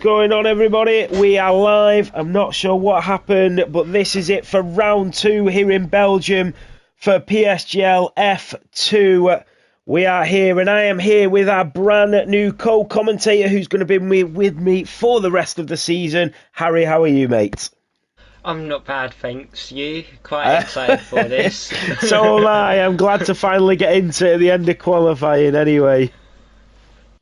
Going on, everybody? We are live. I'm not sure what happened, but this is it for round 2 here in Belgium for PSGL F2. We are here, and I am here with our brand new co-commentator who's going to be with me for the rest of the season. Harry, how are you, mate? I'm not bad, thanks. You? Quite excited for this. So am I. I'm glad to finally get into it at the end of qualifying anyway.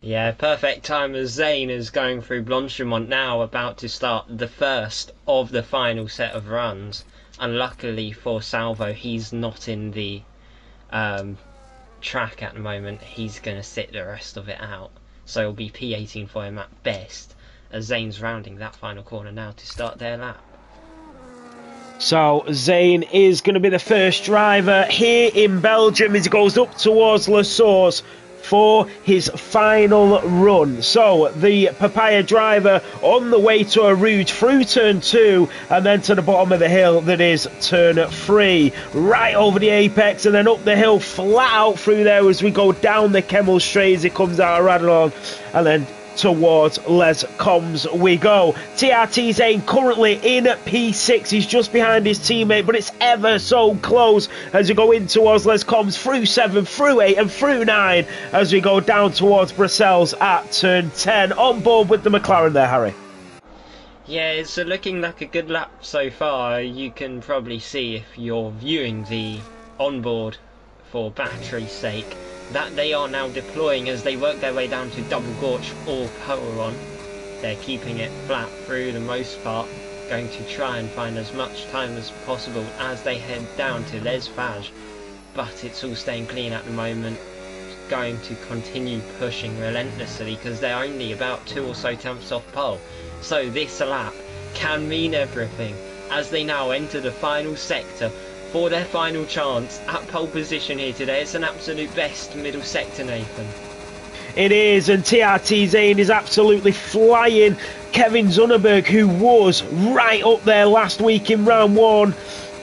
Yeah, perfect time as Zane is going through Blanchimont now, about to start the first of the final set of runs. And luckily for Salvo, he's not in the track at the moment. He's going to sit the rest of it out. So it'll be P18 for him at best, as Zane's rounding that final corner now to start their lap. So Zane is going to be the first driver here in Belgium as he goes up towards La Source for his final run. So the Papaya driver on the way to a route through turn 2 and then to the bottom of the hill that is turn 3, right over the apex and then up the hill flat out through there as we go down the Kemmel Straight as it comes out of Radalon and then towards Les Combs we go. TRT Zane currently in P6. He's just behind his teammate, but it's ever so close as we go in towards Les Combs through 7, through 8 and through 9 as we go down towards Brussels at turn 10. On board with the McLaren there, Harry. Yeah, it's looking like a good lap so far. You can probably see if you're viewing the onboard for battery's sake that they are now deploying as they work their way down to double Gorch or Poweron. They're keeping it flat through the most part, going to try and find as much time as possible as they head down to Les Fage, but it's all staying clean at the moment. Going to continue pushing relentlessly because they're only about 2 or so tenths off pole. So this lap can mean everything as they now enter the final sector for their final chance at pole position here today. It's an absolute best middle sector, Nathan. It is, and TRT Zane is absolutely flying. Kevin Zunneberg, who was right up there last week in round 1,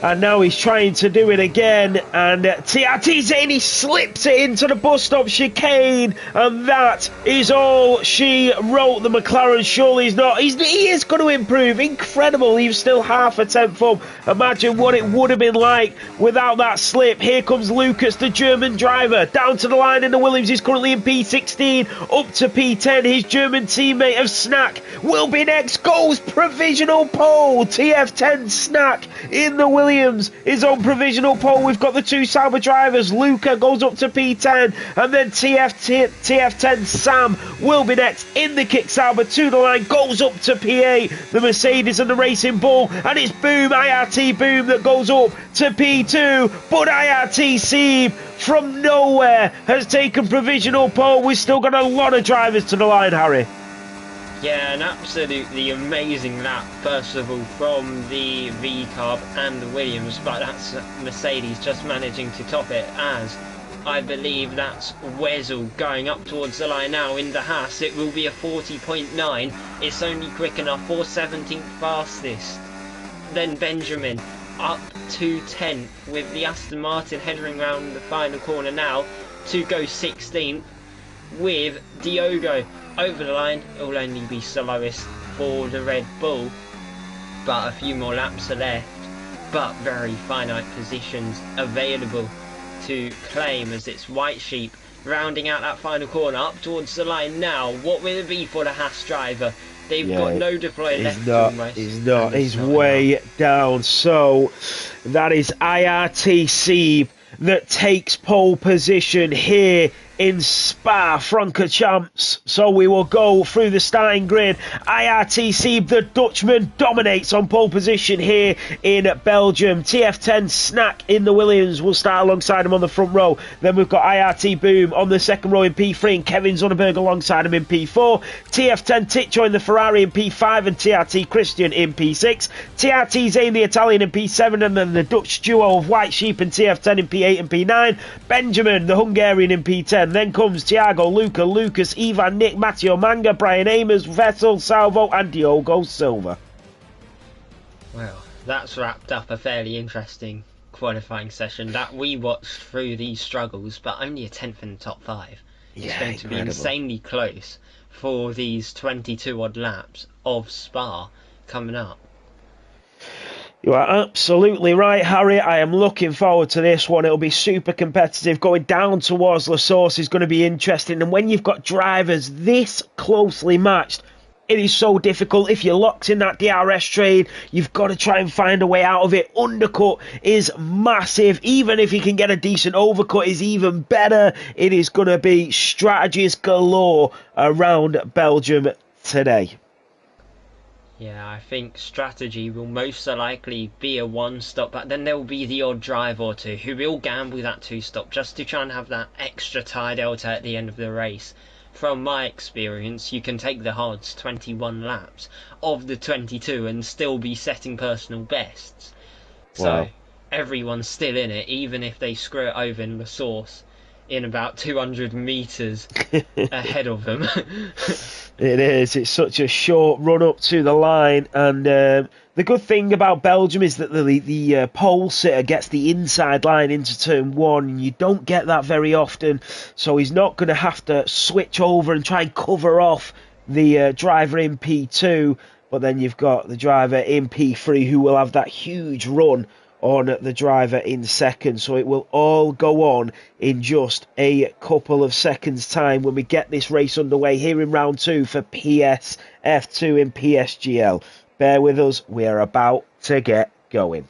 and now he's trying to do it again, and TRT Zane, he slips it into the bus stop chicane, and that is all she wrote. The McLaren surely is not. He is going to improve. Incredible. He was still half a tenth up. Imagine what it would have been like without that slip. Here comes Lucas, the German driver, down to the line in the Williams. He's currently in P16, up to P10. His German teammate of Snack will be next. Goes provisional pole. TF10 Snack in the Williams is on provisional pole. We've got the 2 Sauber drivers. Luca goes up to P10 and then TF10 Sam will be next in the Kick Sauber to the line, goes up to P8, the Mercedes and the Racing Bull, and it's Boom, IRT Boom that goes up to P2, but IRT Sieb from nowhere has taken provisional pole. We've still got a lot of drivers to the line, Harry. Yeah, an absolutely amazing lap, first of all, from the V-Carb and the Williams, but that's Mercedes just managing to top it, as I believe that's Wessel going up towards the line now in the Haas. It will be a 40.9. It's only quick enough for 17th fastest. Then Benjamin up to 10th with the Aston Martin heading round the final corner now to go 16th with Diogo. Over the line, it will only be slowest for the Red Bull, but a few more laps are left, but very finite positions available to claim as it's White Sheep rounding out that final corner up towards the line now. What will it be for the Haas driver? They've got no deploy left almost. He's way down. So that is IRT Sieb that takes pole position here in Spa-Francorchamps. So we will go through the starting grid. IRT Sieb, the Dutchman, dominates on pole position here in Belgium. TF10 Snack in the Williams will start alongside him on the front row. Then we've got IRT Boom on the second row in P3 and Kevin Zunneberg alongside him in P4. TF10 Titcho in the Ferrari in P5 and TRT Christian in P6. TRT Zane the Italian in P7 and then the Dutch duo of White Sheep and TF10 in P8 and P9. Benjamin the Hungarian in P10. Then comes Thiago, Luca, Lucas, Ivan, Nick, Matteo Manga, Brian Amers, Vettel, Salvo and Diogo Silva. Well, that's wrapped up a fairly interesting qualifying session that we watched through these struggles, but only a 10th in the top 5. It's going to be insanely close for these 22 odd laps of Spa coming up. You are absolutely right, Harry. I am looking forward to this one. It'll be super competitive. Going down towards La Source is going to be interesting. And when you've got drivers this closely matched, it is so difficult. If you're locked in that DRS trade, you've got to try and find a way out of it. Undercut is massive. Even if you can get a decent overcut, is even better. It is going to be strategies galore around Belgium today. Yeah, I think strategy will most likely be a one-stop, but then there will be the odd driver or two who will gamble that two-stop just to try and have that extra tyre delta at the end of the race. From my experience, you can take the hards 21 laps of the 22 and still be setting personal bests. So everyone's still in it, even if they screw it over in the source in about 200 metres ahead of them. It is. It's such a short run up to the line, and the good thing about Belgium is that the pole sitter gets the inside line into turn one, and you don't get that very often, so he's not going to have to switch over and try and cover off the driver in P2, but then you've got the driver in P3 who will have that huge run on the driver in second, so it will all go on in just a couple of seconds time when we get this race underway here in round 2 for PSF2 in PSGL. Bear with us, we are about to get going.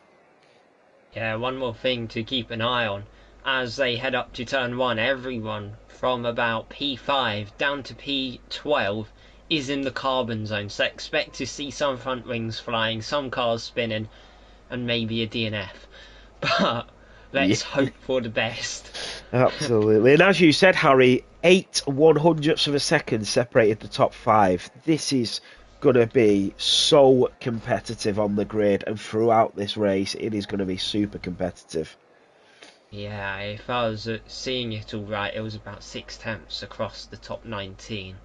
Yeah, one more thing to keep an eye on as they head up to turn 1. Everyone from about P5 down to P12 is in the carbon zone, so expect to see some front wings flying, some cars spinning, and maybe a DNF. But let's hope for the best. Absolutely. And as you said, Harry, 8/100ths of a second separated the top 5. This is going to be so competitive on the grid, and throughout this race it is going to be super competitive. Yeah, if I was seeing it all right, it was about 6/10 across the top 19.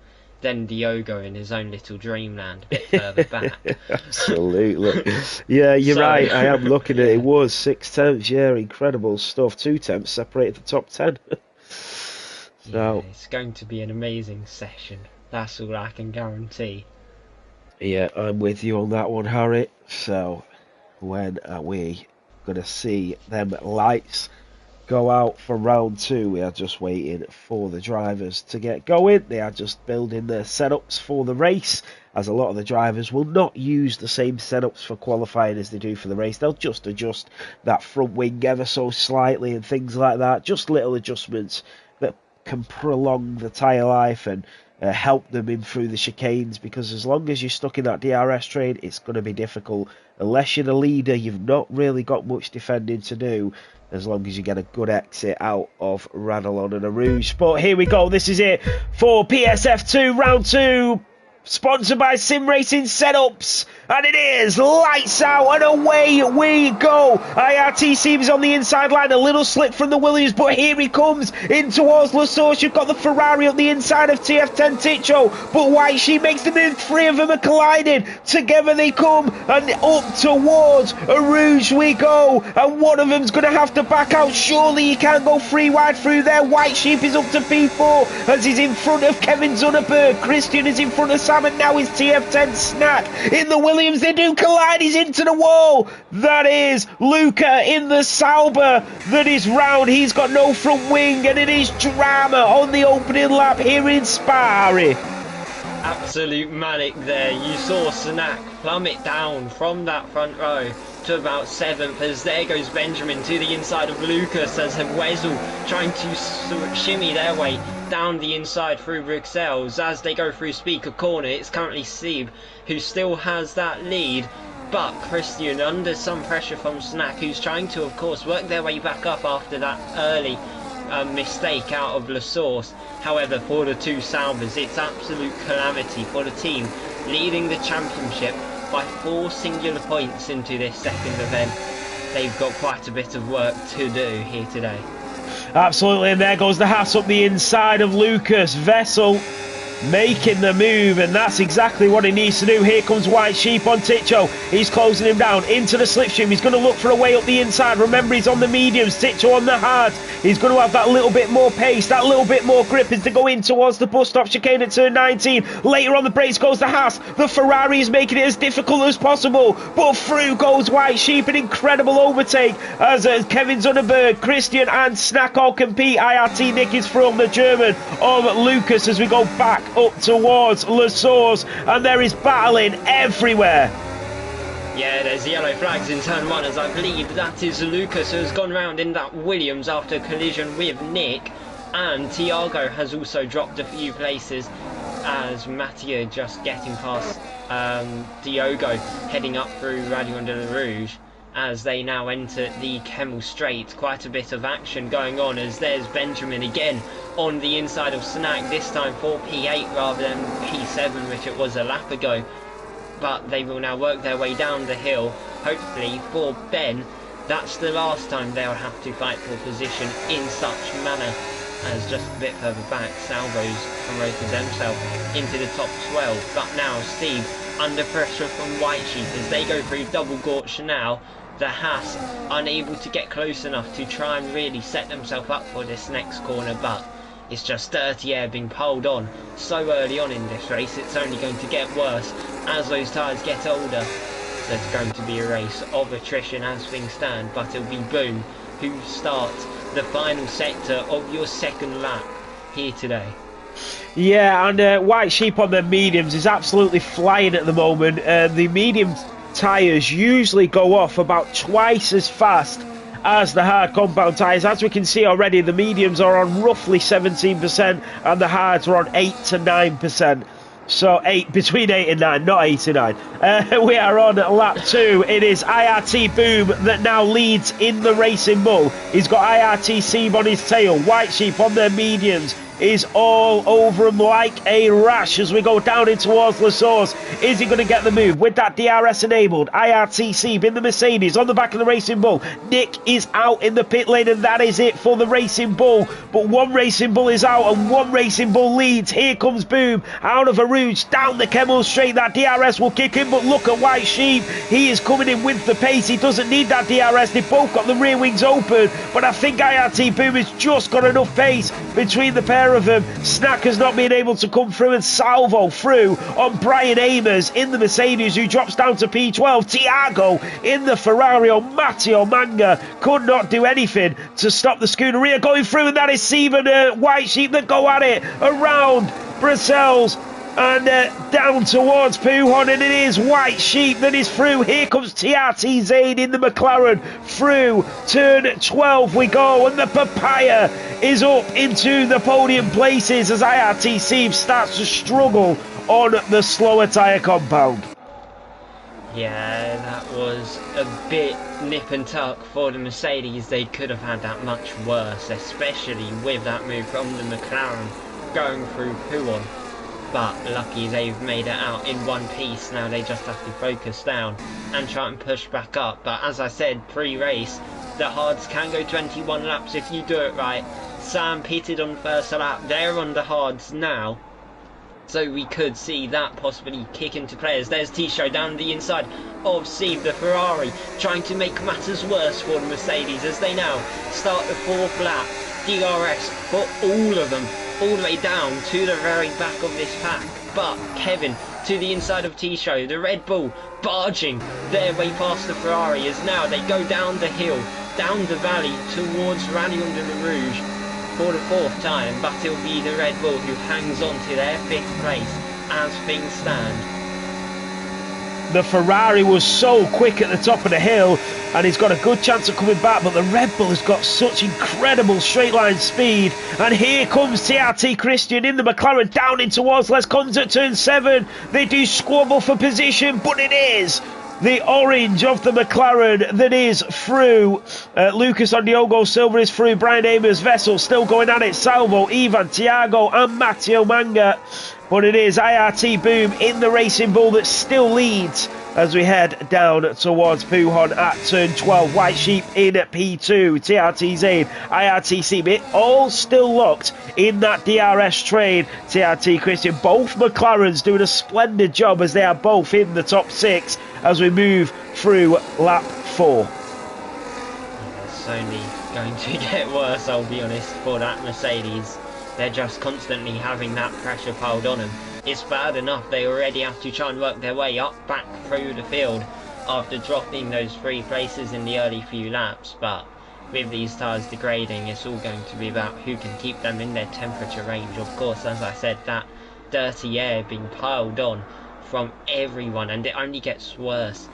Then Diogo in his own little dreamland a bit further back. Absolutely. Yeah, you're right. I am looking at it. It was 6/10. Yeah, incredible stuff. 2/10 separated the top 10. Yeah, it's going to be an amazing session. That's all I can guarantee. Yeah, I'm with you on that one, Harry. So, when are we going to see them lights go out for round 2? We are just waiting for the drivers to get going. They are just building their setups for the race, as a lot of the drivers will not use the same setups for qualifying as they do for the race. They'll just adjust that front wing ever so slightly and things like that. Just little adjustments that can prolong the tyre life and help them in through the chicanes, because as long as you're stuck in that DRS trade, it's going to be difficult. Unless you're the leader, you've not really got much defending to do, as long as you get a good exit out of Radalon and Arouge. But here we go, this is it for PSF2 round 2, sponsored by Sim Racing Setups, and it is lights out and away we go. IRT is on the inside line, a little slip from the Williams, but here he comes in towards La Source. You've got the Ferrari up the inside of TF10 Ticho, but White Sheep makes the move. 3 of them are colliding, together they come, and up towards Arouge we go, and one of them's going to have to back out. Surely he can't go 3 wide through there. White Sheep is up to P4 as he's in front of Kevin Zunneberg. Christian is in front of Sam, and now is TF10 Snack in the Williams. They do collide, he's into the wall. That is Luca in the Sauber that is round. He's got no front wing, and it is drama on the opening lap here in Spa. Absolute manic there. You saw Snack plummet down from that front row to about 7th, as there goes Benjamin to the inside of Lucas, as Wessel trying to shimmy their way down the inside through Bruxelles as they go through Speaker Corner. It's currently Sieb who still has that lead, but Christian under some pressure from Snack, who's trying to of course work their way back up after that early mistake out of La Source. However, for the 2 Saubers, it's absolute calamity for the team leading the championship by 4 singular points into this second event. They've got quite a bit of work to do here today. Absolutely, and there goes the Haas up the inside of Lucas. Vessel making the move, and that's exactly what he needs to do. Here comes White Sheep on Ticho. He's closing him down into the slipstream. He's going to look for a way up the inside. Remember, he's on the mediums, Ticho on the hard. He's going to have that little bit more pace, that little bit more grip as they go in towards the bus stop chicane at turn 19. Later on the brakes goes the Haas. The Ferrari is making it as difficult as possible, but through goes White Sheep. An incredible overtake as Kevin Zunderberg, Christian and Snack all compete. IRT Nick is from the German of Lucas as we go back up towards Le Source, and there is battling everywhere. Yeah, there's yellow flags in turn 1 as I believe that is Lucas who has gone round in that Williams after a collision with Nick, and Tiago has also dropped a few places as Mattia just getting past Diogo heading up through Radio de la Rouge as they now enter the Kemmel Straight. Quite a bit of action going on as there's Benjamin again on the inside of Snack, this time for P8 rather than P7 which it was a lap ago, but they will now work their way down the hill. Hopefully for Ben that's the last time they'll have to fight for position in such manner, as just a bit further back Salvo's promoted themselves into the top 12. But now Steve under pressure from White Sheep as they go through double Gorge now. The Haas unable to get close enough to try and really set themselves up for this next corner, but it's just dirty air being pulled on so early on in this race. It's only going to get worse as those tyres get older. So it's going to be a race of attrition as things stand, but it'll be Boom who starts the final sector of your second lap here today. Yeah, and White Sheep on the mediums is absolutely flying at the moment. The medium tyres usually go off about twice as fast as the hard compound tyres. As we can see already, the mediums are on roughly 17% and the hards are on 8 to 9%. So between 8 and 9, not 8 and 9. We are on lap 2. It is IRT Boom that now leads in the Racing Bull. He's got IRT Seeb on his tail. White Sheep on their mediums is all over him like a rash as we go down in towards La Source. Is he going to get the move with that DRS enabled? IRT Seeb in the Mercedes on the back of the Racing Bull. Nick is out in the pit lane and that is it for the Racing Bull. But one Racing Bull is out and one Racing Bull leads. Here comes Boom out of a Rouge down the Kemmel Straight. That DRS will kick in, but look at White Sheep. He is coming in with the pace. He doesn't need that DRS. They've both got the rear wings open, but I think IRT Boom has just got enough pace between the pair of them. Snack has not been able to come through, and Salvo through on Brian Amers in the Mercedes who drops down to P12. Tiago in the Ferrari on Matteo Manga could not do anything to stop the Scuderia going through, and that is Steven White Sheep that go at it around Brussels and down towards Pujon, and it is White Sheep that is through. Here comes TRT Zayn in the McLaren through turn 12 we go, and the Papaya is up into the podium places as IRT Seeb starts to struggle on the slower tyre compound. Yeah, that was a bit nip and tuck for the Mercedes. They could have had that much worse, especially with that move from the McLaren going through Pujon. But lucky they've made it out in one piece. Now they just have to focus down and try and push back up. But as I said pre-race, the hards can go 21 laps if you do it right. Sam pitted on first lap. They're on the hards now, so we could see that possibly kick into players. There's T-Show down the inside of Steve, the Ferrari, trying to make matters worse for the Mercedes as they now start the fourth lap. DRS for all of them, all the way down to the very back of this pack. But Kevin to the inside of T-Show, the Red Bull barging their way past the Ferrari as now they go down the hill, down the valley towards Rallion de la Rouge for the fourth time, but it'll be the Red Bull who hangs on to their fifth place as things stand. The Ferrari was so quick at the top of the hill and he's got a good chance of coming back, but the Red Bull has got such incredible straight line speed. And here comes TRT Christian in the McLaren down in towards Les Cons at turn 7. They do squabble for position, but it is the orange of the McLaren that is through. Lucas on Diogo Silva is through. Brian Amers, Vessel still going at it. Salvo, Ivan, Tiago and Matteo Manga. But it is IRT Boom in the Racing Bull that still leads as we head down towards Puhon at turn 12. White Sheep in at P2, TRT Zane, IRT Seam, it all still locked in that DRS train. TRT Christian, both McLarens doing a splendid job as they are both in the top 6 as we move through lap 4. It's only going to get worse, I'll be honest, for that Mercedes. They're just constantly having that pressure piled on them. It's bad enough they already have to try and work their way up back through the field after dropping those 3 places in the early few laps, but with these tyres degrading, it's all going to be about who can keep them in their temperature range. Of course, as I said, that dirty air being piled on from everyone, and it only gets worse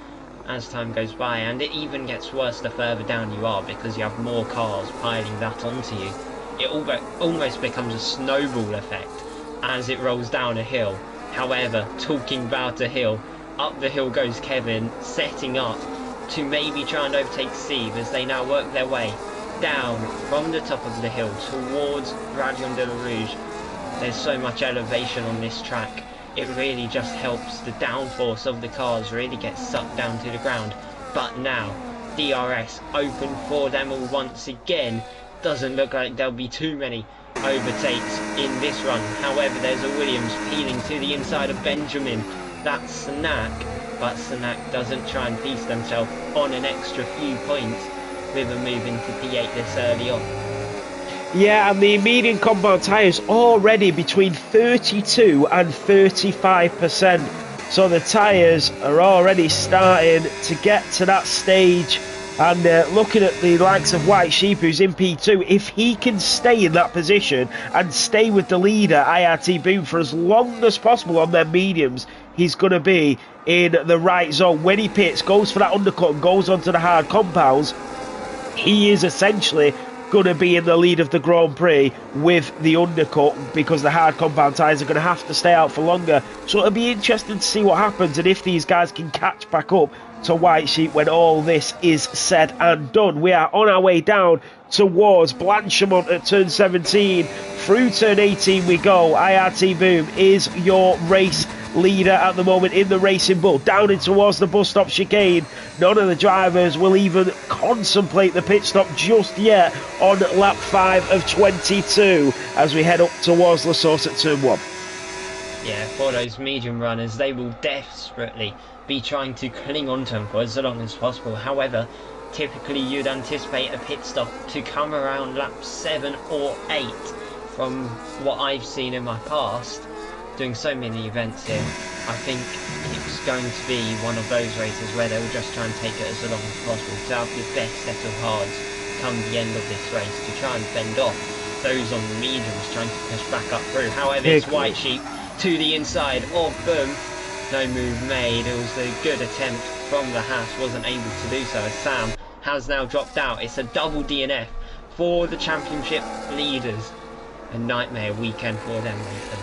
as time goes by, and it even gets worse the further down you are because you have more cars piling that onto you. It almost becomes a snowball effect as it rolls down a hill. However, talking about a hill, up the hill goes Kevin, setting up to maybe try and overtake Steve as they now work their way down from the top of the hill towards Radion de la Rouge. There's so much elevation on this track, it really just helps the downforce of the cars really get sucked down to the ground. But now, DRS open for them all once again. Doesn't look like there'll be too many overtakes in this run. However, there's a Williams peeling to the inside of Benjamin. That's Snack, but Snack doesn't try and feast themselves on an extra few points with a move into P8 this early on. Yeah, and the medium compound tyres already between 32 and 35%. So the tyres are already starting to get to that stage. And looking at the likes of White Sheep, who's in P2, if he can stay in that position and stay with the leader, IRT Boom, for as long as possible on their mediums, he's going to be in the right zone. When he pits, goes for that undercut and goes onto the hard compounds, he is essentially going to be in the lead of the Grand Prix with the undercut because the hard compound tyres are going to have to stay out for longer. So it'll be interesting to see what happens and if these guys can catch back up to White Sheep when all this is said and done. We are on our way down towards Blanchemont at turn 17. Through turn 18 we go. IRT Boom is your race leader at the moment in the Racing Bull. Down in towards the bus stop chicane. None of the drivers will even contemplate the pit stop just yet on lap 5 of 22 as we head up towards La Source at turn 1. Yeah, for those medium runners, they will desperately be trying to cling on to them for as long as possible. However, typically you'd anticipate a pit stop to come around lap 7 or 8 from what I've seen in my past. Doing so many events here, I think it's going to be one of those races where they will just try and take it as long as possible to have the best set of hards come the end of this race to try and fend off those on the mediums trying to push back up through. However, it's White Sheep to the inside of Boom. No move made. It was a good attempt from the Haas, wasn't able to do so as Sam has now dropped out. It's a double DNF for the championship leaders. A nightmare weekend for them, Nathan.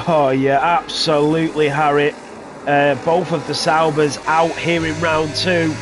Oh yeah, absolutely, Harry. Both of the Saubers out here in round 2,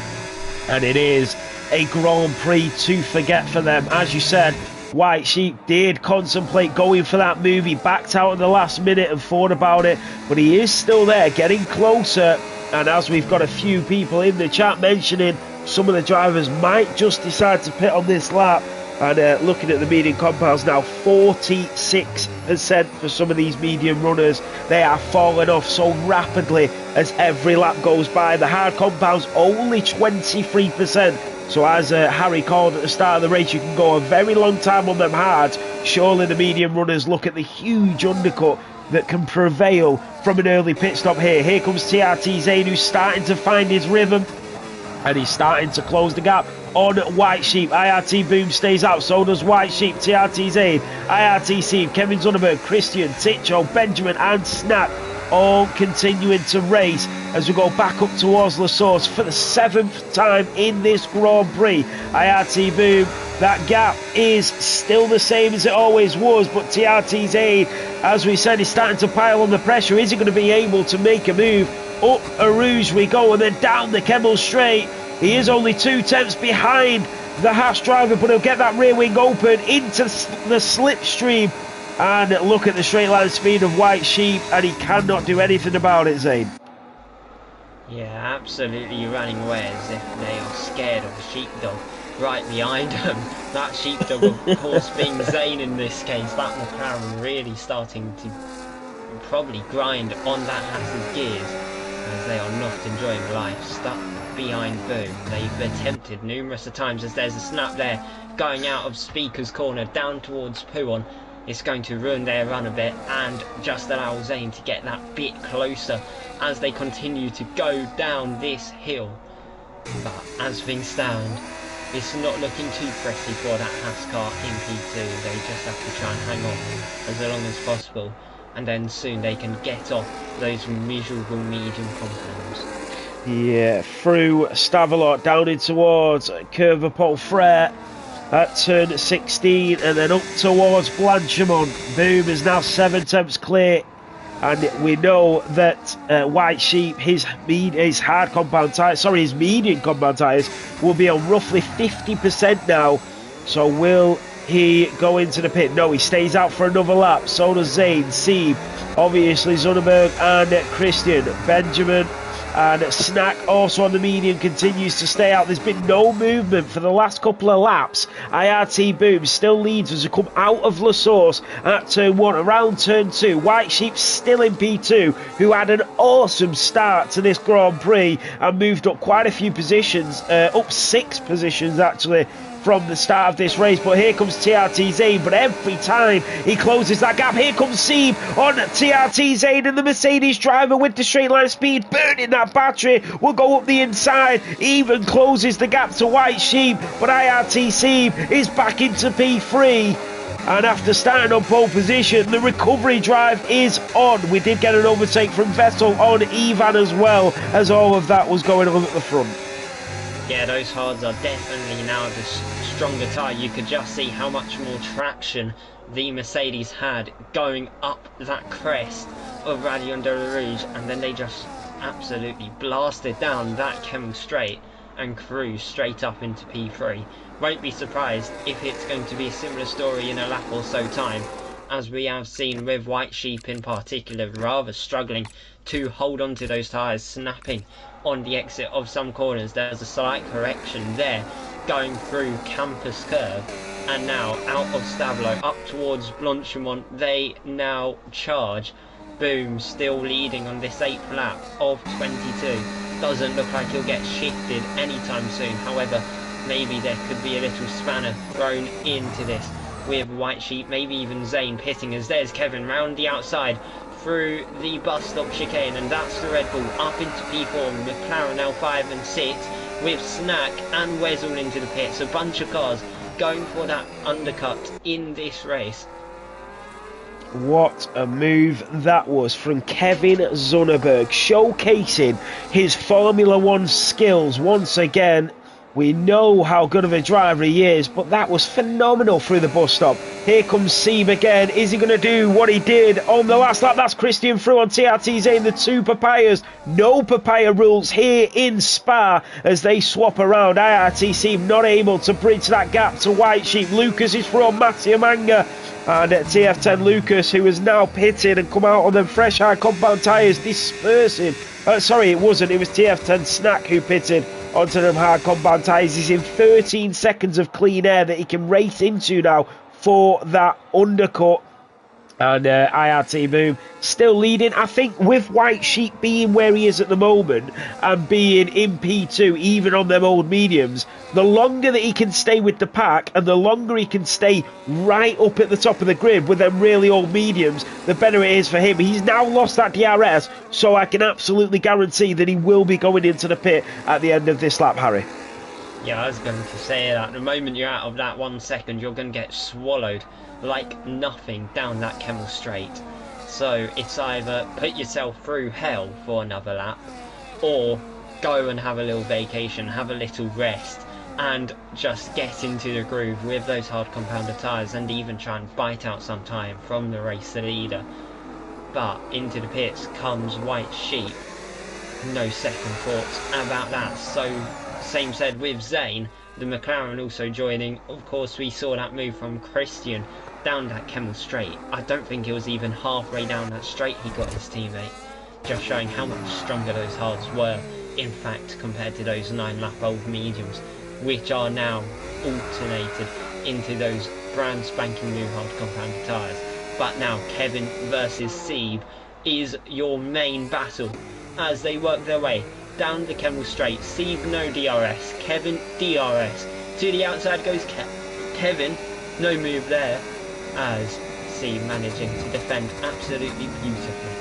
and it is a Grand Prix to forget for them. As you said, White Sheep did contemplate going for that move. He backed out at the last minute and thought about it, but he is still there, getting closer. And as we've got a few people in the chat mentioning some of the drivers might just decide to pit on this lap. And looking at the medium compounds now, 46% for some of these medium runners. They are falling off so rapidly as every lap goes by. The hard compounds only 23%. So as Harry called at the start of the race, you can go a very long time on them hards. Surely the medium runners look at the huge undercut that can prevail from an early pit stop here. Here comes TRT Zane, who's starting to find his rhythm. And he's starting to close the gap on White Sheep. IRT Boom stays out, so does White Sheep. TRT Zane, IRT Seed, Kevin Zunderberg, Christian, Titcho, Benjamin and Snap all continuing to race as we go back up towards La Source for the 7th time in this Grand Prix. IRT Boom, that gap is still the same as it always was, but TRT Zane, as we said, is starting to pile on the pressure. Is he going to be able to make a move? Up a Rouge we go, and then down the Kemmel Straight. He is only 2 tenths behind the Haas driver, but he'll get that rear wing open into the slipstream And look at the straight line speed of White Sheep, and he cannot do anything about it, Zane. Yeah, absolutely running away as if they are scared of a sheepdog right behind them. That sheepdog, of course, being Zane in this case. That McLaren really starting to probably grind on that Haas's gears as they are not enjoying life. Stuck behind Boom. They've attempted numerous times as there's a snap there going out of Speaker's corner down towards Puon. It's going to ruin their run a bit and just allow Zane to get that bit closer as they continue to go down this hill. But as things stand, it's not looking too pretty for that Haas car in P2. They just have to try and hang on as long as possible, and then soon they can get off those miserable medium compounds. Yeah, through Stavelot down in towards Curvepole Frere at turn 16, and then up towards Blanchimont. Boom is now 7 tenths clear, and we know that White Sheep, his hard compound tyres, sorry, his medium compound tyres will be on roughly 50% now. So will he go into the pit? No, he stays out for another lap. So does Zane, Sieb, obviously Zunneberg and Christian. Benjamin and Snack also on the medium continues to stay out. There's been no movement for the last couple of laps. IRT Boom still leads as we come out of La Source at turn 1. Around turn 2, White Sheep still in P2, who had an awesome start to this Grand Prix and moved up quite a few positions, up 6 positions actually from the start of this race. But here comes TRT Zane, but every time he closes that gap, here comes Sieb on TRT Zane, and the Mercedes driver with the straight line speed burning that battery will go up the inside, even closes the gap to White Sheep. But IRT Sieb is back into P3, and after starting on pole position, the recovery drive is on. We did get an overtake from Vettel on Ivan as well, as all of that was going on at the front. Yeah, those hards are definitely now the stronger tyre. You could just see how much more traction the Mercedes had going up that crest of Rayon de la Rouge, and then they just absolutely blasted down that Kemmel straight and cruised straight up into P3. Won't be surprised if it's going to be a similar story in a lap or so time, as we have seen with White Sheep in particular rather struggling to hold on to those tyres, snapping on the exit of some corners. There's a slight correction there going through Campus Curve, and now out of Stavelot up towards Blanchimont they now charge. Boom still leading on this 8th lap of 22. Doesn't look like he'll get shifted anytime soon. However, maybe there could be a little spanner thrown into this with White Sheep, maybe even Zane pitting, as there's Kevin round the outside through the bus stop chicane, and that's the Red Bull up into P4. McLaren L5 and 6 with Snack and Wessel into the pits. A bunch of cars going for that undercut in this race. What a move that was from Kevin Zunneberg, showcasing his Formula 1 skills once again. We know how good of a driver he is, but that was phenomenal through the bus stop. Here comes Sieb again. Is he going to do what he did on the last lap? That's Christian through on TRT Zane, the 2 papayas. No papaya rules here in Spa as they swap around. IRT Sieb not able to bridge that gap to White Sheep. Lucas is through on Mattia Manga. And TF10 Lucas, who has now pitted and come out on them fresh high compound tyres, dispersing. Sorry, it wasn't. It was TF10 Snack who pitted onto them hard compound tyres. He's in 13 seconds of clean air that he can race into now for that undercut. And IRT Boom still leading. I think with White Sheep being where he is at the moment and being in P2, even on them old mediums, the longer that he can stay with the pack and the longer he can stay right up at the top of the grid with them really old mediums, the better it is for him. He's now lost that DRS, so I can absolutely guarantee that he will be going into the pit at the end of this lap, Harry. Yeah, I was going to say that. The moment you're out of that 1 second, you're going to get swallowed like nothing down that Kemmel straight. So it's either put yourself through hell for another lap, or go and have a little vacation, have a little rest, and just get into the groove with those hard compounder tyres, and even try and bite out some time from the race leader. But into the pits comes White Sheep. No second thoughts about that. So same said with Zane, the McLaren also joining. Of course, we saw that move from Christian down that Kemmel straight, I don't think it was even halfway down that straight he got his teammate, just showing how much stronger those hards were, in fact, compared to those 9-lap old mediums, which are now alternated into those brand spanking new hard compounded tyres. But now Kevin versus Seb is your main battle as they work their way down the Kemmel straight. Seb no DRS, Kevin DRS. To the outside goes Kevin, no move there, as Seb managing to defend absolutely beautifully.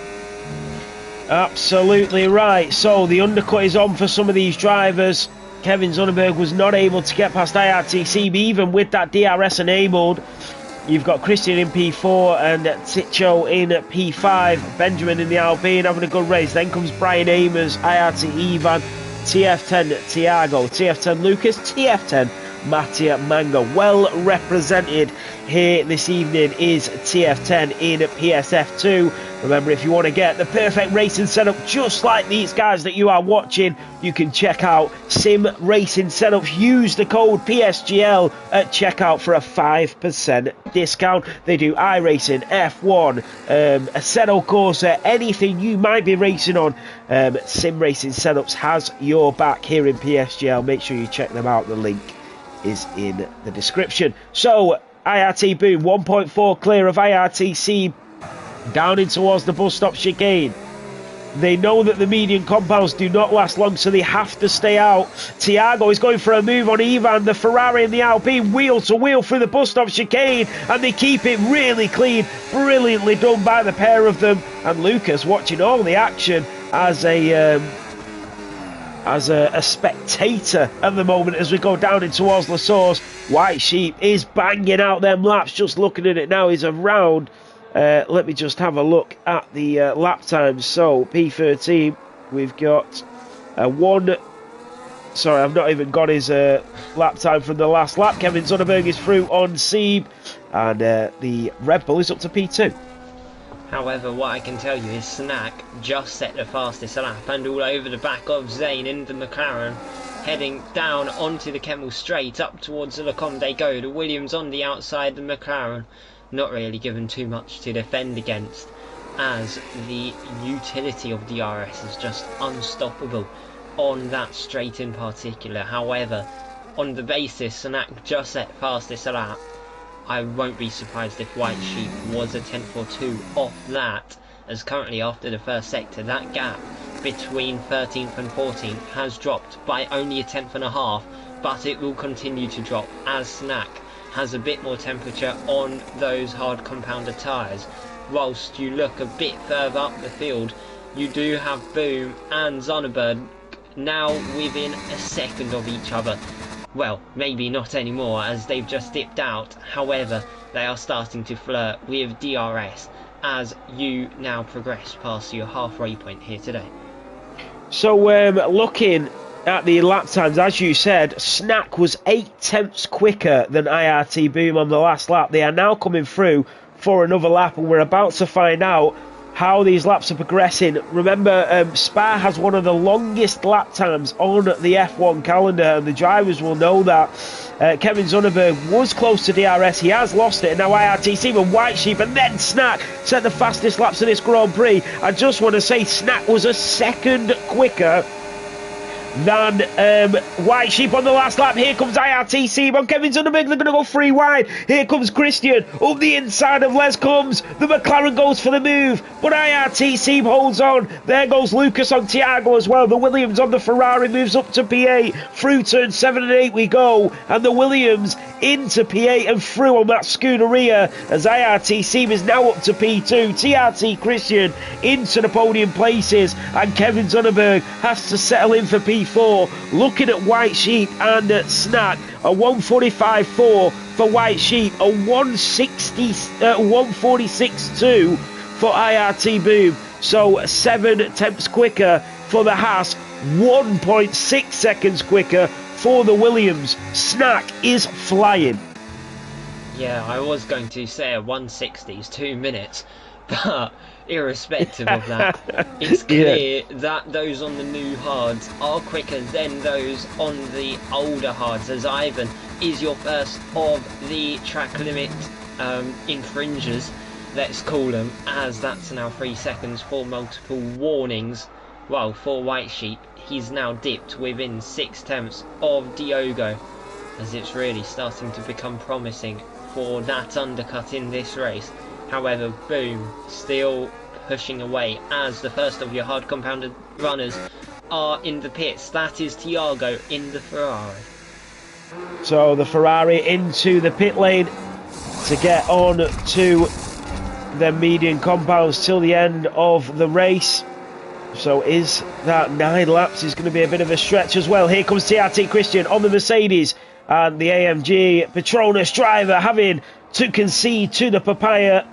Absolutely right. So the undercut is on for some of these drivers. Kevin Zonnenberg was not able to get past IRTC, even with that DRS enabled. You've got Christian in P4 and Ticho in P5. Benjamin in the Alpine having a good race. Then comes Brian Amers, IRT Ivan, TF10 Tiago, TF10 Lucas, TF10 Mattia Mango. Well represented here this evening is TF10 in PSF2. Remember, if you want to get the perfect racing setup just like these guys that you are watching, you can check out Sim Racing Setups. Use the code PSGL at checkout for a 5% discount. They do iRacing, F1, Assetto Corsa, anything you might be racing on. Sim Racing Setups has your back here in PSGL. Make sure you check them out. The link is in the description. So IRT Boom 1.4 clear of IRTC, down in towards the bus stop chicane. They know that the medium compounds do not last long, so they have to stay out. Tiago is going for a move on Ivan, the Ferrari and the Alpine, wheel to wheel through the bus stop chicane, and they keep it really clean. Brilliantly done by the pair of them. And Lucas watching all the action as a spectator at the moment as we go down in towards La Source. White Sheep is banging out them laps. Just looking at it now, he's around. Let me just have a look at the lap times. So P13, we've got one. Sorry, I've not even got his lap time from the last lap. Kevin Zonnenberg is through on Seb, and the Red Bull is up to P2. However, what I can tell you is Snack just set the fastest lap and all over the back of Zane in the McLaren, heading down onto the Kemmel straight up towards the Lecombe they go. The Williams on the outside, the McLaren not really given too much to defend against, as the utility of DRS is just unstoppable on that straight in particular. However, on the basis Snack just set fastest lap, I won't be surprised if White Sheep was a tenth or two off that, as currently after the first sector that gap between 13th and 14th has dropped by only a tenth and a half, but it will continue to drop as Snack has a bit more temperature on those hard compounded tyres. Whilst you look a bit further up the field, you do have Boom and Zonnenberg now within a second of each other. Well, maybe not anymore as they've just dipped out. However, they are starting to flirt with DRS as you now progress past your halfway point here today. So looking at the lap times, as you said, Snack was 8 tenths quicker than IRT Boom on the last lap. They are now coming through for another lap, and we're about to find out how these laps are progressing. Remember, Spa has one of the longest lap times on the F1 calendar, and the drivers will know that. Kevin Zonnenberg was close to DRS, he has lost it, and now IRTC with White Sheep and then Snack set the fastest laps of this Grand Prix. I just want to say Snack was a second quicker than White Sheep on the last lap. Here comes IRTC on Kevin Zonnenberg. They're going to go 3 wide. Here comes Christian. Up the inside of Les comes. The McLaren goes for the move, but IRTC holds on. There goes Lucas on Tiago as well. The Williams on the Ferrari moves up to P8. Through turn 7 and 8 we go. And the Williams into P8 and through on that Scuderia as IRTC is now up to P2. TRT Christian into the podium places. And Kevin Zonnenberg has to settle in for P4. Looking at White Sheep and Snack, a 145.4 for White Sheep, a 146.2 for IRT Boom. So 7 tenths quicker for the Haas, 1.6 seconds quicker for the Williams. Snack is flying. Yeah, I was going to say a 160 is 2 minutes, but irrespective of that, it's clear that those on the new hards are quicker than those on the older hards, as Ivan is your first of the track limit infringers, let's call them, as that's now 3 seconds for multiple warnings. Well, for White Sheep, he's now dipped within 6/10 of Diogo, as it's really starting to become promising for that undercut in this race. However, Boom still pushing away as the first of your hard compounded runners are in the pits. That is Thiago in the Ferrari. So the Ferrari into the pit lane to get on to the median compounds till the end of the race. So is that 9 laps is going to be a bit of a stretch as well. Here comes TRT Christian on the Mercedes, and the AMG Petronas driver having to concede to the Papaya.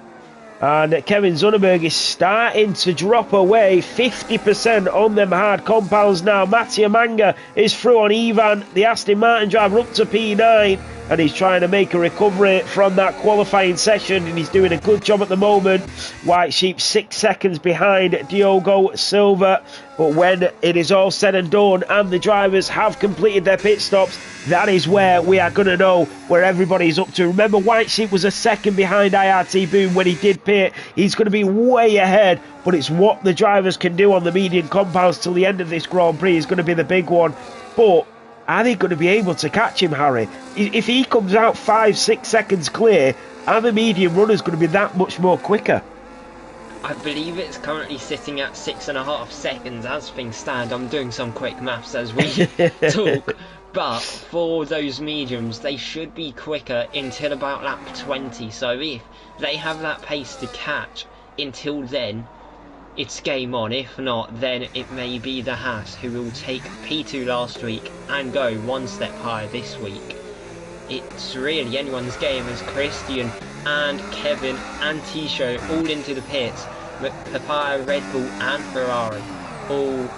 And Kevin Zunneberg is starting to drop away, 50% on them hard compounds now. Mattia Manga is through on Ivan, the Aston Martin driver, up to P9. And he's trying to make a recovery from that qualifying session, and he's doing a good job at the moment. White Sheep 6 seconds behind Diogo Silva. But when it is all said and done and the drivers have completed their pit stops, that is where we are going to know where everybody's up to. Remember, White Sheep was a second behind IRT Boom when he did pit. He's going to be way ahead, but it's what the drivers can do on the median compounds till the end of this Grand Prix is going to be the big one. But are they going to be able to catch him, Harry? If he comes out 5-6 seconds clear, are the medium runners going to be that much more quicker? I believe it's currently sitting at 6.5 seconds as things stand. I'm doing some quick maths as we talk. But for those mediums, they should be quicker until about lap 20. So if they have that pace to catch until then, it's game on. If not, then it may be the Haas who will take P2 last week and go one step higher this week. It's really anyone's game as Christian and Kevin and Tisho all into the pits, with Papaya, Red Bull and Ferrari all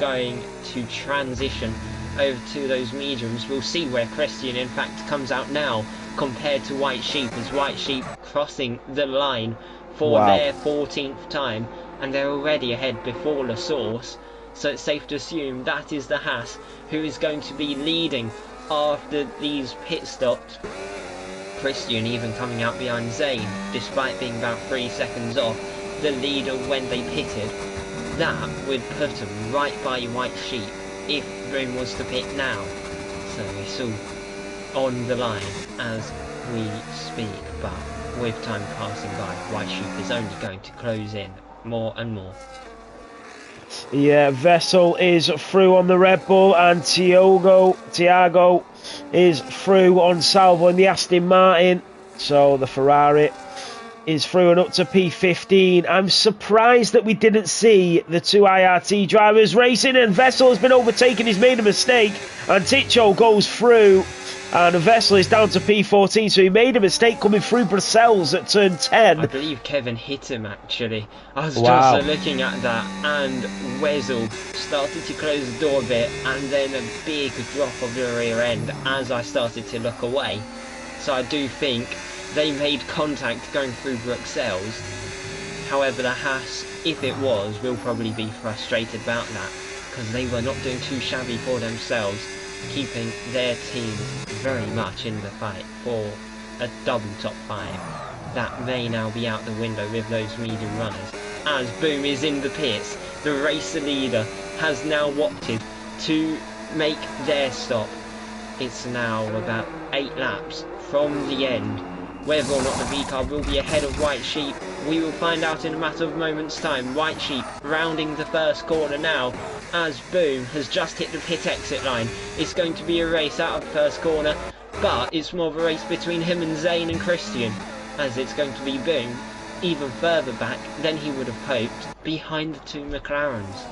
going to transition over to those mediums. We'll see where Christian in fact comes out now compared to White Sheep, as White Sheep crossing the line for their 14th time, and they're already ahead before La Source. So it's safe to assume that is the Haas who is going to be leading after these pit stops. Christian even coming out behind Zayn, despite being about 3 seconds off the leader when they pitted. That would put him right by White Sheep if Boom was to pit now. So it's all on the line as we speak, but with time passing by, White Sheep is only going to close in more and more. Yeah, Vessel is through on the Red Bull, and Thiago is through on Salvo and the Aston Martin. So the Ferrari is through and up to P15. I'm surprised that we didn't see the two IRT drivers racing, and Vessel has been overtaken. He's made a mistake, and Ticho goes through, and Vessel is down to P14, so he made a mistake coming through Brussels at turn 10. I believe Kevin hit him actually. I was just looking at that, and Wessel started to close the door a bit, and then a big drop of the rear end as I started to look away. So I do think they made contact going through Bruxelles. However, the Haas, if it was, will probably be frustrated about that, because they were not doing too shabby for themselves, keeping their team very much in the fight for a double top 5. That may now be out the window with those medium runners, as Boom is in the pits. The race leader has now opted to make their stop. It's now about 8 laps from the end. Whether or not the V-Car will be ahead of White Sheep, we will find out in a matter of moments' time. White Sheep rounding the first corner now, as Boom has just hit the pit exit line. It's going to be a race out of the first corner, but it's more of a race between him and Zayn and Christian, as it's going to be Boom even further back than he would have hoped, behind the two McLarens.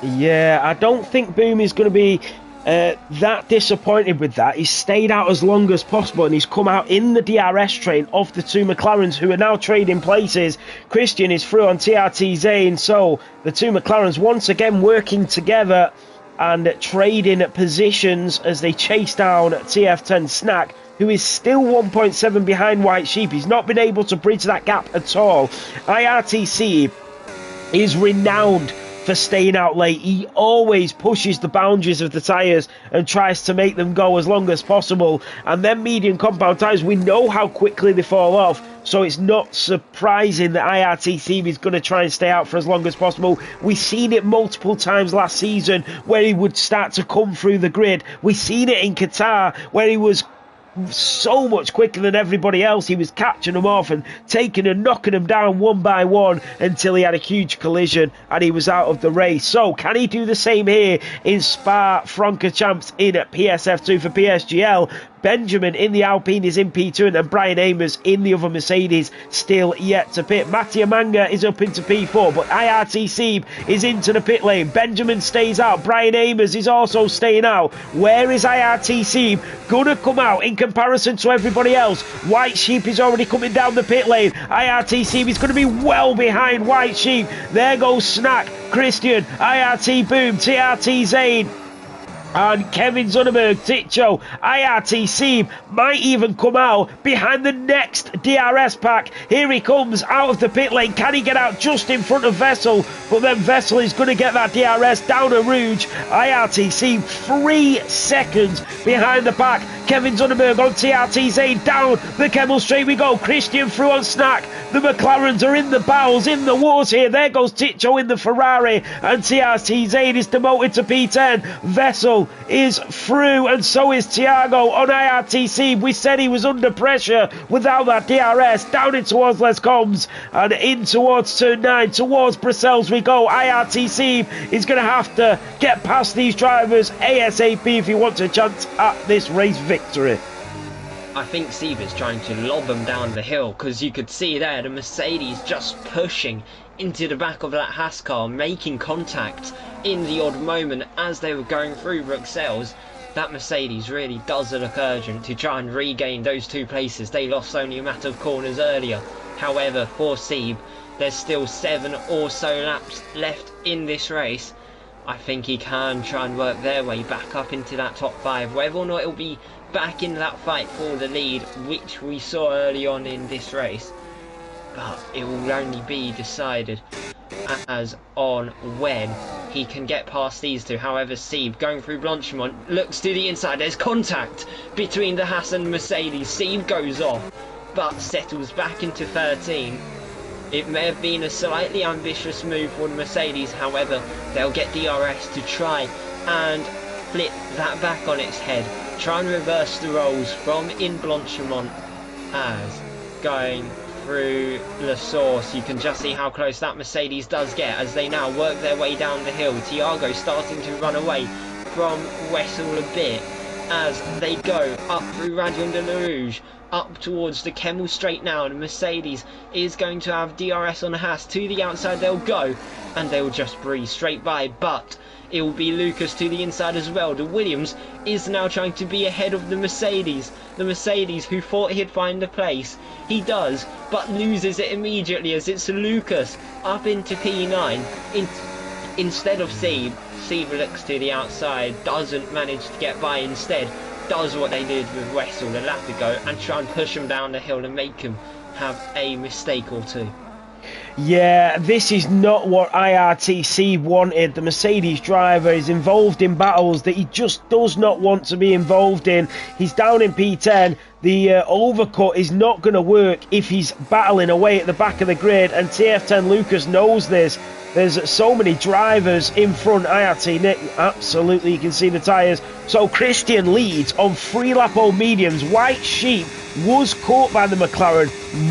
Yeah, I don't think Boom is going to be that disappointed with that. He's stayed out as long as possible, and he's come out in the DRS train of the two McLarens, who are now trading places. Christian is through on TRT Zayn, so the two McLarens once again working together and trading positions as they chase down TF10 Snack, who is still 1.7 behind White Sheep. He's not been able to bridge that gap at all. IRTC is renowned for staying out late. He always pushes the boundaries of the tyres and tries to make them go as long as possible. And then medium compound tyres, we know how quickly they fall off, so it's not surprising that IRTC is going to try and stay out for as long as possible. We've seen it multiple times last season where he would start to come through the grid. We've seen it in Qatar where he was so much quicker than everybody else. He was catching them off and taking and knocking them down one by one until he had a huge collision and he was out of the race. So can he do the same here in Spa-Francorchamps in PSF2 for PSGL? Benjamin in the Alpine is in P2, and then Brian Amers in the other Mercedes still yet to pit. Mattia Manga is up into P4, but IRTC is into the pit lane. Benjamin stays out. Brian Amers is also staying out. Where is IRTC gonna come out in comparison to everybody else? White Sheep is already coming down the pit lane. IRTC is going to be well behind White Sheep. There goes Snack, Christian, IRT Boom, TRT Zane, and Kevin Zunneberg, Ticho. IRTC might even come out behind the next DRS pack. Here he comes out of the pit lane. Can he get out just in front of Vessel? But then Vessel is going to get that DRS down a Rouge. IRTC 3 seconds behind the pack. Kevin Zunneberg on TRTZ down the Kemmel Straight we go. Christian through on Snack. The McLarens are in the battles, in the wars here. There goes Ticho in the Ferrari, and TRTZ is demoted to P10. Vessel is through, and so is Thiago on IRTC. We said he was under pressure without that DRS. Down in towards Les Combs and in towards turn 9. Towards Brussels we go. IRTC is going to have to get past these drivers ASAP if he wants a chance at this race victory. I think Sieb is trying to lob them down the hill, because you could see there the Mercedes just pushing into the back of that Haas car, making contact in the odd moment as they were going through Bruxelles. That Mercedes really does look urgent to try and regain those 2 places. They lost only a matter of corners earlier. However, for Sieb, there's still 7 or so laps left in this race. I think he can try and work their way back up into that top 5. Whether or not it'll be back in that fight for the lead, which we saw early on in this race, but it will only be decided as on when he can get past these 2. However, Sieb going through Blanchimont looks to the inside. There's contact between the Haas and Mercedes. Sieb goes off but settles back into 13. It may have been a slightly ambitious move for the Mercedes. However, they'll get DRS to try and flip that back on its head, try and reverse the roles from in Blanchimont as going through La Source. You can just see how close that Mercedes does get as they now work their way down the hill. Thiago starting to run away from Wessel a bit as they go up through Radion de la Rouge, up towards the Kemmel Straight now, and Mercedes is going to have DRS on Haas. To the outside they'll go, and they'll just breeze straight by, but it will be Lucas to the inside as well. The Williams is now trying to be ahead of the Mercedes. The Mercedes who thought he'd find a place. He does, but loses it immediately as it's Lucas up into P9 instead of Sieb. Sieb looks to the outside, doesn't manage to get by, instead does what they did with Wessel a lap ago and try and push him down the hill and make him have a mistake or 2. Yeah, this is not what IRTC wanted. The Mercedes driver is involved in battles that he just does not want to be involved in. He's down in P10. The overcut is not going to work if he's battling away at the back of the grid, and TF10 Lucas knows this. There's so many drivers in front. IRT Nick, absolutely, you can see the tyres. So Christian leads on 3-lap-old mediums. White Sheep was caught by the McLaren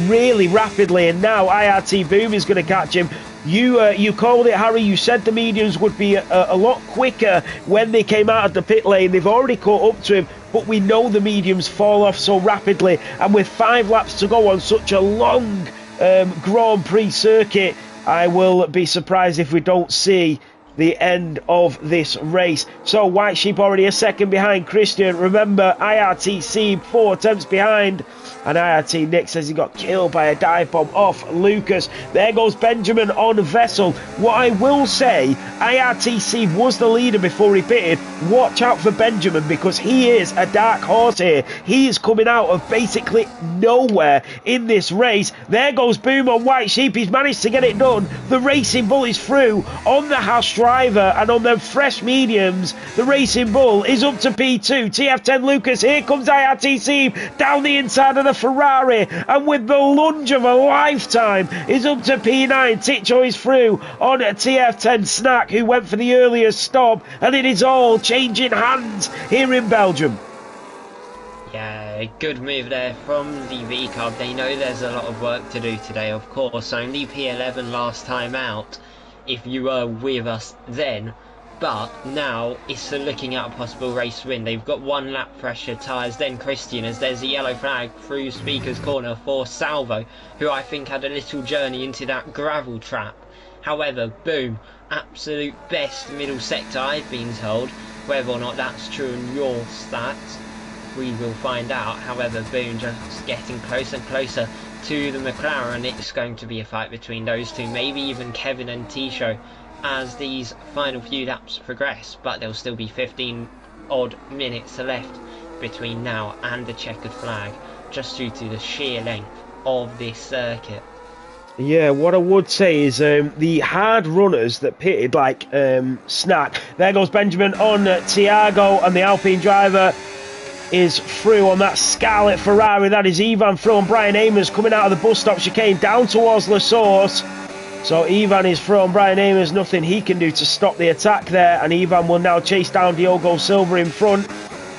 really rapidly, and now IRT Boom is going to catch him. You called it, Harry. You said the mediums would be a lot quicker when they came out of the pit lane. They've already caught up to him, but we know the mediums fall off so rapidly, and with 5 laps to go on such a long Grand Prix circuit, I will be surprised if we don't see the end of this race. So White Sheep already a second behind Christian. Remember, IRTC 4 attempts behind, and IRT Nick says he got killed by a dive bomb off Lucas. There goes Benjamin on Vessel. What I will say, IRTC was the leader before he pitted. Watch out for Benjamin, because he is a dark horse here. He is coming out of basically nowhere in this race. There goes Boom on White Sheep. He's managed to get it done. The Racing Bull is through on the Haas driver, and on them fresh mediums, the Racing Bull is up to P2. TF10 Lucas, here comes IRTC down the inside of the Ferrari, and with the lunge of a lifetime is up to P9. Ticho is through on TF10 Snack, who went for the earlier stop, and it is all changing hands here in Belgium. Yeah, good move there from the V-Cub. They know there's a lot of work to do today, of course. Only P11 last time out, if you were with us then. But now it's looking at a possible race win. They've got 1 lap fresher tyres. Then Christian, as there's a yellow flag through Speaker's Corner for Salvo, who I think had a little journey into that gravel trap. However, Boom, absolute best middle sector, I've been told. Whether or not that's true in your stats, we will find out. However, Boone just getting closer and closer to the McLaren. It's going to be a fight between those two, maybe even Kevin and Tisho, as these final few laps progress. But there'll still be 15 odd minutes left between now and the checkered flag, just due to the sheer length of this circuit. Yeah, what I would say is the hard runners that pitted, like Snack. There goes Benjamin on Tiago, and the Alpine driver is through on that Scarlet Ferrari. That is Ivan through on Brian Amers coming out of the bus stop chicane down towards La Source. So Ivan is through on Brian Amers. Nothing he can do to stop the attack there, and Ivan will now chase down Diogo Silva in front.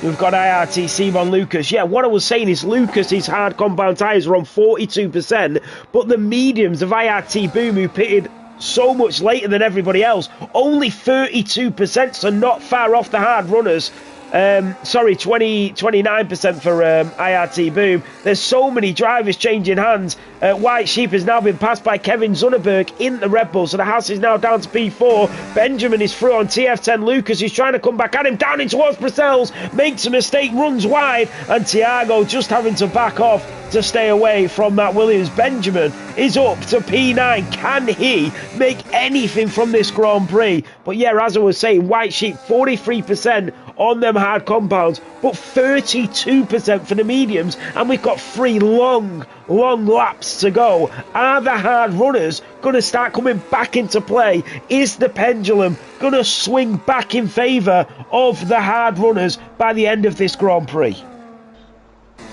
We've got IRTC on Lucas. Yeah, what I was saying is Lucas's hard compound tyres are on 42%, but the mediums of IRT Boom, who pitted so much later than everybody else, only 32%, so not far off the hard runners. 29% for IRT Boom. There's so many drivers changing hands. White Sheep has now been passed by Kevin Zunneberg in the Red Bull, so the house is now down to P4. Benjamin is through on TF10 Lucas, who's trying to come back at him, down in towards Brussel's, makes a mistake, runs wide, and Thiago just having to back off to stay away from that Williams. Benjamin is up to P9. Can he make anything from this Grand Prix? But yeah, as I was saying, White Sheep 43% on them hard compounds, but 32% for the mediums, and we've got 3 long laps to go. Are the hard runners going to start coming back into play? Is the pendulum going to swing back in favour of the hard runners by the end of this Grand Prix?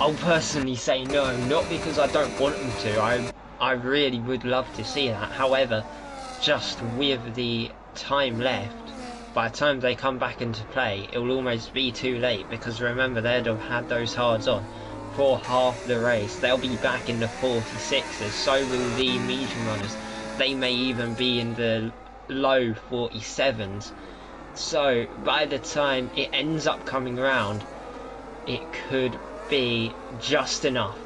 I'll personally say no, not because I don't want them to. I really would love to see that. However, just with the time left, by the time they come back into play, it will almost be too late, because remember, they'd have had those hards on for half the race. They'll be back in the 46s, so will the medium runners. They may even be in the low 47s. So by the time it ends up coming round, it could be just enough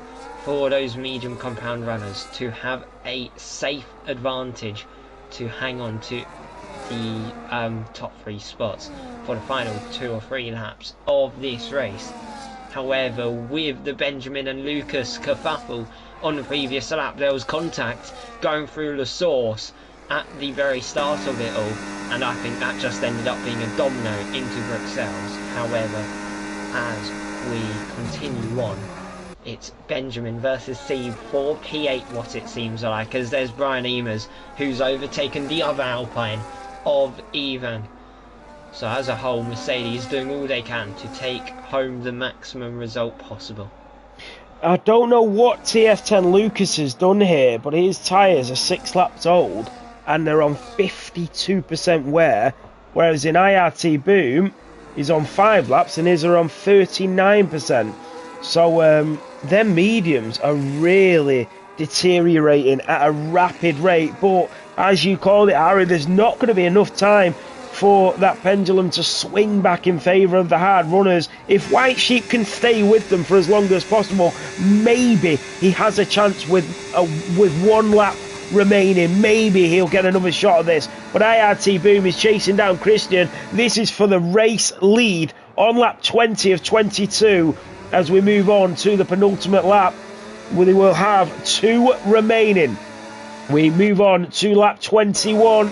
for those medium compound runners to have a safe advantage to hang on to the top 3 spots for the final 2 or 3 laps of this race. However, with the Benjamin and Lucas kerfuffle on the previous lap, there was contact going through La Source at the very start of it all, and I think that just ended up being a domino into Bruxelles. However, as we continue on, it's Benjamin versus Steve for P8, what it seems like, as there's Brian Emers, who's overtaken the other Alpine of Ivan. So as a whole, Mercedes doing all they can to take home the maximum result possible. I don't know what TF10 Lucas has done here, but his tyres are 6 laps old and they're on 52% wear, whereas in IRT Boom he's on 5 laps and his are on 39%. So them mediums are really deteriorating at a rapid rate, but as you called it, Harry, there's not going to be enough time for that pendulum to swing back in favour of the hard runners. If White Sheep can stay with them for as long as possible, maybe he has a chance with 1 lap remaining. Maybe he'll get another shot at this. But IRT Boom is chasing down Christian. This is for the race lead on lap 20 of 22 as we move on to the penultimate lap. We will have 2 remaining. We move on to lap 21,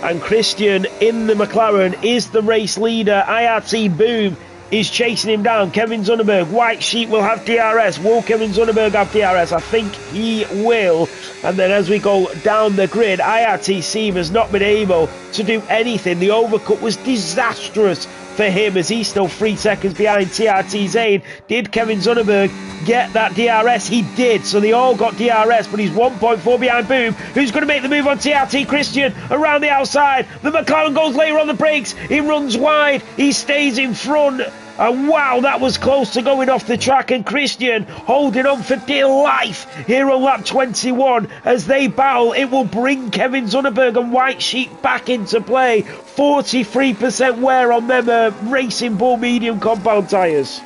and Christian in the McLaren is the race leader. IRT Boom is chasing him down. Kevin Zunderberg, White Sheep will have DRS. Will Kevin Zunderberg have DRS? I think he will. And then as we go down the grid, IRT Seam has not been able to do anything. The overcut was disastrous for him as he's still 3 seconds behind TRT Zane. Did Kevin Zunderberg get that DRS? He did. So they all got DRS, but he's 1.4 behind Boom, who's going to make the move on TRT Christian around the outside. The McLaren goes later on the brakes. He runs wide. He stays in front. And wow, that was close to going off the track, and Christian holding on for dear life here on lap 21 as they battle. It will bring Kevin Zunderberg and White Sheep back into play. 43% wear on them Racing Bull medium compound tyres.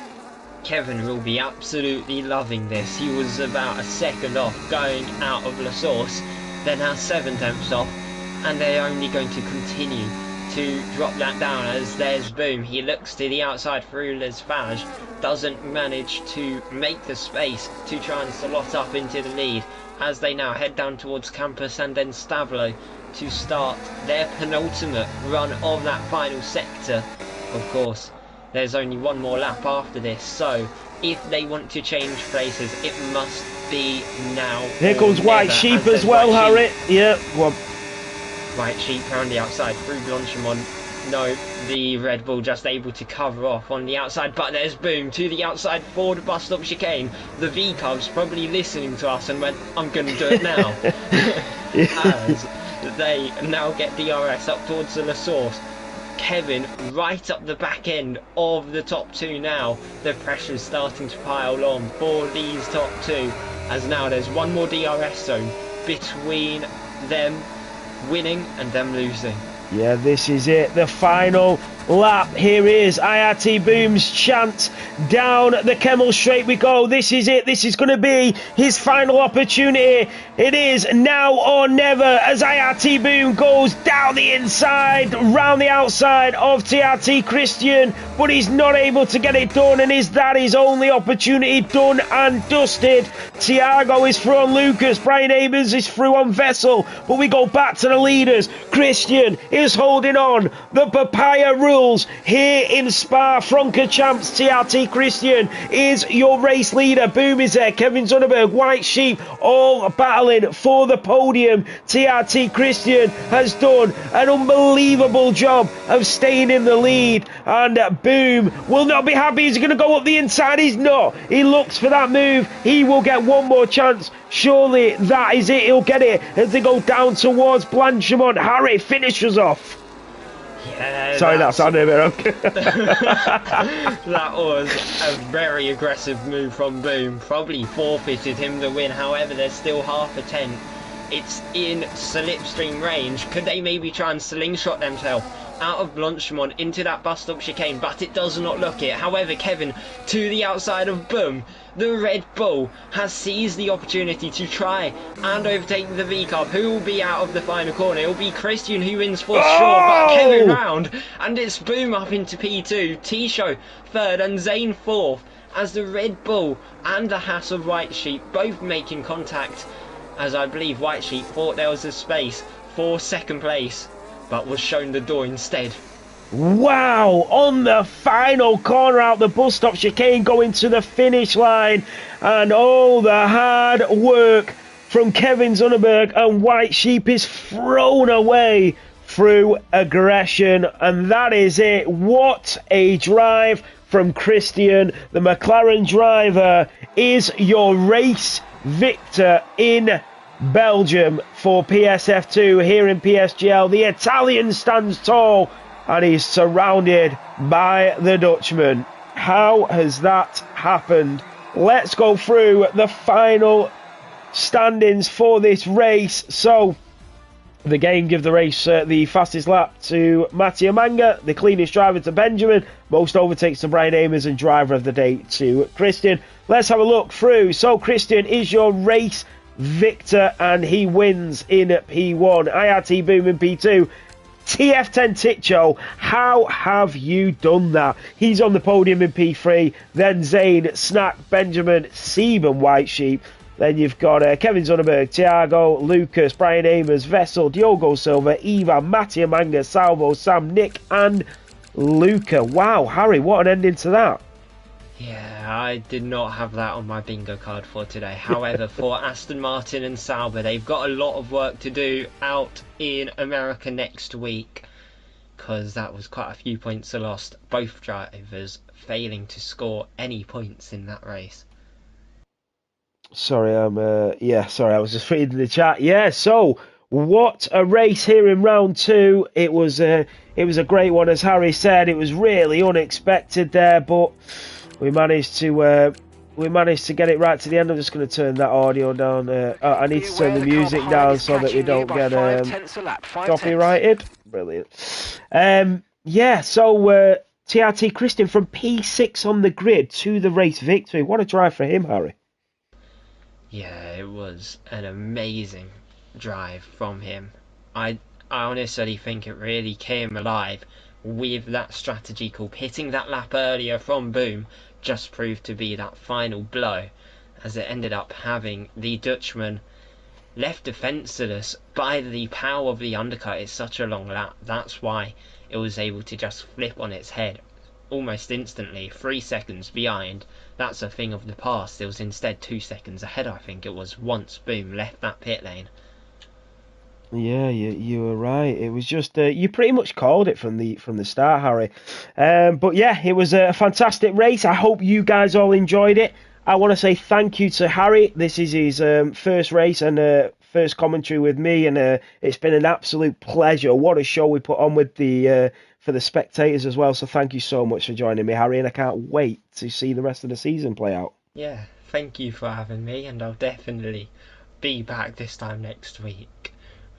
Kevin will be absolutely loving this. He was about a second off going out of La Source, then has 7 tenths off, and they're only going to continue to drop that down as there's Boom. He looks to the outside through Les Fage, doesn't manage to make the space to try and slot up into the lead as they now head down towards Campus and then Stavlo to start their penultimate run of that final sector. Of course, there's only one more lap after this, so if they want to change places, it must be now. Here comes White Sheep as well, Harry. Yeah, go on. White Sheep around the outside through Blanchimont. No, the Red Bull just able to cover off on the outside, but there's Boom to the outside for the bus stop chicane. The V-Cubs probably listening to us and went, I'm going to do it now. As they now get DRS up towards the La Source. Kevin right up the back end of the top 2 now. The pressure is starting to pile on for these top 2 as now there's one more DRS zone between them winning and them losing. Yeah, this is it, the final lap. Here is IRT Boom's chance. Down the Kemmel Straight we go. This is it. This is going to be his final opportunity. It is now or never as IRT Boom goes down the inside, round the outside of TRT Christian, but he's not able to get it done, and is that his only opportunity? Done and dusted. Tiago is through on Lucas. Brian Abers is through on Vessel, but we go back to the leaders. Christian is holding on. The papaya rules here in Spa. Francorchamps. TRT Christian is your race leader. Boom is there. Kevin Zunderberg, White Sheep, all battling for the podium. TRT Christian has done an unbelievable job of staying in the lead, and Boom will not be happy. He's going to go up the inside. He's not. He looks for that move. He will get one more chance. Surely that is it. He'll get it as they go down towards Blanchimont. Harry finishes off. Yeah, sorry, that sounded a bit wrong. That was a very aggressive move from Boom. Probably forfeited him the win. However, there's still half a tenth. It's in slipstream range. Could they maybe try and slingshot themselves out of Blanchimont into that bus stop chicane? But it does not look it. However, Kevin to the outside of Boom. The Red Bull has seized the opportunity to try and overtake the V-Cub, who will be out of the final corner. It will be Christian who wins for sure, but Kevin round, and it's Boom up into P2, Tisho third and Zane fourth, as the Red Bull and the Haas of White Sheep both making contact, as I believe White Sheep thought there was a space for second place, but was shown the door instead. Wow, on the final corner out the bus stop chicane going to the finish line, and all the hard work from Kevin Zunderberg and White Sheep is thrown away through aggression, and that is it. What a drive from Christian. The McLaren driver is your race victor in Belgium for PSF2 here in PSGL. The Italian stands tall, and he's surrounded by the Dutchman. How has that happened? Let's go through the final standings for this race. So, the game give the race the fastest lap to Mattia Manga, the cleanest driver to Benjamin, most overtakes to Brian Amers, and driver of the day to Christian. Let's have a look through. So, Christian is your race Victor, and he wins in P1. IRT Boom in P2. TF10 Ticho, how have you done that? He's on the podium in P3. Then Zane, Snack, Benjamin, Seb and White Sheep. Then you've got Kevin Zunneberg, Thiago, Lucas, Brian Amers, Vessel, Diogo Silva, Eva, Mattia Manga, Salvo, Sam, Nick and Luca. Wow, Harry, what an ending to that. Yeah, I did not have that on my bingo card for today. However, for Aston Martin and Sauber, they've got a lot of work to do out in America next week, because that was quite a few points lost. Both drivers failing to score any points in that race. Sorry, I was just reading the chat. Yeah, so what a race here in round 2. It was a great one, as Harry said. It was really unexpected there, but we managed to get it right to the end. I'm just going to turn that audio down. I need to turn the music down so that we don't get copyrighted. Brilliant. So TRT Christian from P6 on the grid to the race victory. What a drive for him, Harry. Yeah, it was an amazing drive from him. I honestly think it really came alive with that strategy called hitting that lap earlier from Boom. Just proved to be that final blow, as it ended up having the Dutchman left defenceless by the power of the undercut. It's such a long lap. That's why it was able to just flip on its head almost instantly, 3 seconds behind. That's a thing of the past. It was instead 2 seconds ahead, I think it was, once Boom left that pit lane. Yeah, you were right. It was just you pretty much called it from the start, Harry. But yeah, it was a fantastic race. I hope you guys all enjoyed it. I want to say thank you to Harry. This is his first race and first commentary with me, and it's been an absolute pleasure. What a show we put on with the for the spectators as well. So thank you so much for joining me, Harry, and I can't wait to see the rest of the season play out. Yeah, thank you for having me, and I'll definitely be back this time next week.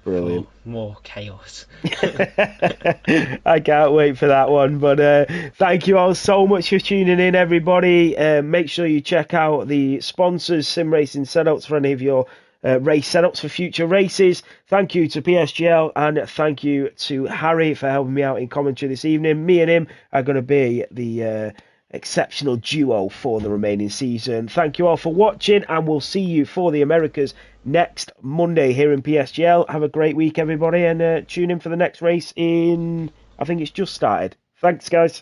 Brilliant. For more chaos. I can't wait for that one. But thank you all so much for tuning in, everybody. Make sure you check out the sponsors, Sim Racing Setups, for any of your race setups for future races. Thank you to PSGL, and thank you to Harry for helping me out in commentary this evening. Me and him are going to be the exceptional duo for the remaining season. Thank you all for watching, and we'll see you for the Americas next Monday here in PSGL. Have a great week, everybody, and tune in for the next race I think it's just started. Thanks, guys.